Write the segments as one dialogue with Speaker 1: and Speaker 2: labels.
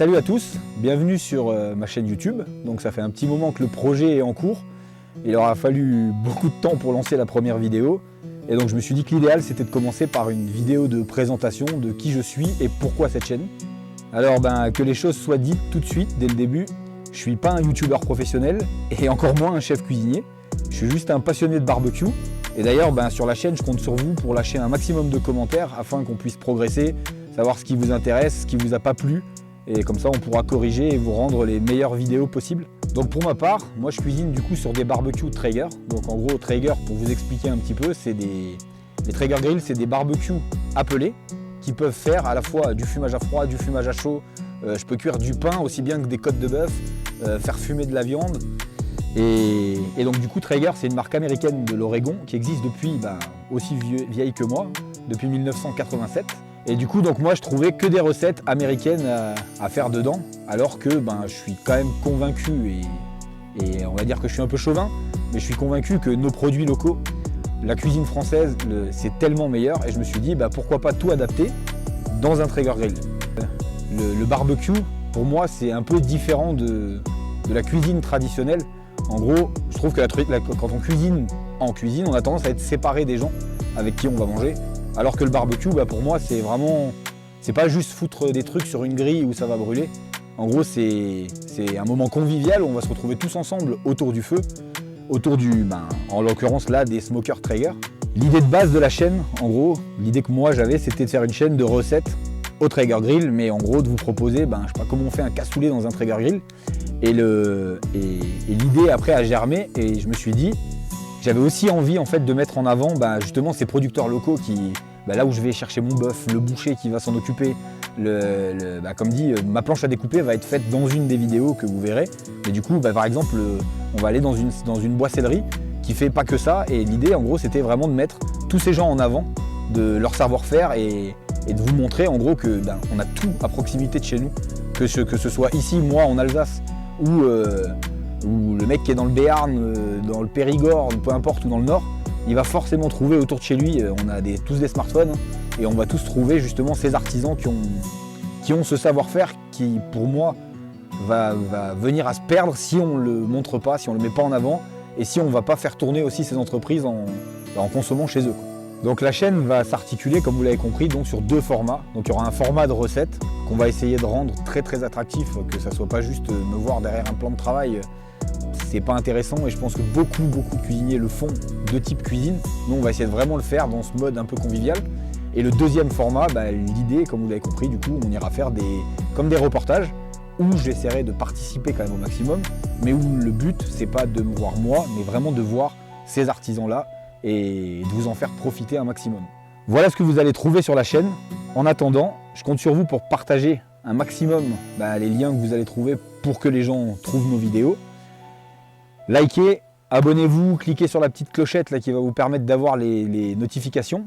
Speaker 1: Salut à tous, bienvenue sur ma chaîne YouTube. Donc ça fait un petit moment que le projet est en cours. Il aura fallu beaucoup de temps pour lancer la première vidéo. Et donc je me suis dit que l'idéal c'était de commencer par une vidéo de présentation de qui je suis et pourquoi cette chaîne. Alors que les choses soient dites tout de suite dès le début, je suis pas un youtubeur professionnel et encore moins un chef cuisinier. Je suis juste un passionné de barbecue. Et d'ailleurs sur la chaîne je compte sur vous pour lâcher un maximum de commentaires afin qu'on puisse progresser, savoir ce qui vous intéresse, ce qui vous a pas plu. Et comme ça on pourra corriger et vous rendre les meilleures vidéos possibles. Donc pour ma part, moi je cuisine du coup sur des barbecues Traeger. Donc en gros Traeger, pour vous expliquer un petit peu, les Traeger Grill, c'est des barbecues appelés qui peuvent faire à la fois du fumage à froid, du fumage à chaud. Je peux cuire du pain aussi bien que des côtes de bœuf, faire fumer de la viande. Et donc du coup Traeger, c'est une marque américaine de l'Oregon qui existe depuis aussi vieille que moi, depuis 1987. Et du coup, moi je trouvais que des recettes américaines à faire dedans, alors que je suis quand même convaincu, et on va dire que je suis un peu chauvin, mais je suis convaincu que nos produits locaux, la cuisine française, c'est tellement meilleur, et je me suis dit pourquoi pas tout adapter dans un Traeger Grill. Le barbecue, pour moi, c'est un peu différent de la cuisine traditionnelle. En gros, je trouve que quand on cuisine en cuisine, on a tendance à être séparé des gens avec qui on va manger. Alors que le barbecue, pour moi, c'est pas juste foutre des trucs sur une grille où ça va brûler. En gros, c'est un moment convivial où on va se retrouver tous ensemble autour du feu, autour en l'occurrence là, des smokers Traeger. L'idée de base de la chaîne, en gros, l'idée que moi j'avais, c'était de faire une chaîne de recettes au Traeger Grill, mais en gros de vous proposer, je sais pas comment on fait un cassoulet dans un Traeger Grill. Et l'idée après a germé, et je me suis dit, j'avais aussi envie en fait de mettre en avant justement ces producteurs locaux qui, là où je vais chercher mon bœuf, le boucher qui va s'en occuper, comme dit, ma planche à découper va être faite dans une des vidéos que vous verrez. Mais du coup, par exemple, on va aller dans une boissellerie qui fait pas que ça. Et l'idée, en gros, c'était vraiment de mettre tous ces gens en avant, de leur savoir-faire et de vous montrer en gros que on a tout à proximité de chez nous. Que ce soit ici, moi, en Alsace, ou le mec qui est dans le Béarn, dans le Périgord, peu importe, ou dans le Nord, il va forcément trouver autour de chez lui, on a tous des smartphones, et on va tous trouver justement ces artisans qui ont ce savoir-faire qui, pour moi, va venir à se perdre si on ne le montre pas, si on ne le met pas en avant, et si on ne va pas faire tourner aussi ces entreprises en consommant chez eux. Donc la chaîne va s'articuler, comme vous l'avez compris, sur deux formats. Donc il y aura un format de recettes qu'on va essayer de rendre très très attractif, que ça ne soit pas juste me voir derrière un plan de travail. C'est pas intéressant, et je pense que beaucoup de cuisiniers le font de type cuisine. Nous on va essayer de vraiment le faire dans ce mode un peu convivial. Et le deuxième format, l'idée, comme vous l'avez compris, du coup on ira faire comme des reportages où j'essaierai de participer quand même au maximum, mais où le but c'est pas de me voir moi, mais vraiment de voir ces artisans là et de vous en faire profiter un maximum. Voilà ce que vous allez trouver sur la chaîne. En attendant, je compte sur vous pour partager un maximum les liens que vous allez trouver pour que les gens trouvent nos vidéos. Likez, abonnez-vous, cliquez sur la petite clochette là qui va vous permettre d'avoir les notifications.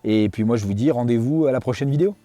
Speaker 1: Et puis moi je vous dis rendez-vous à la prochaine vidéo.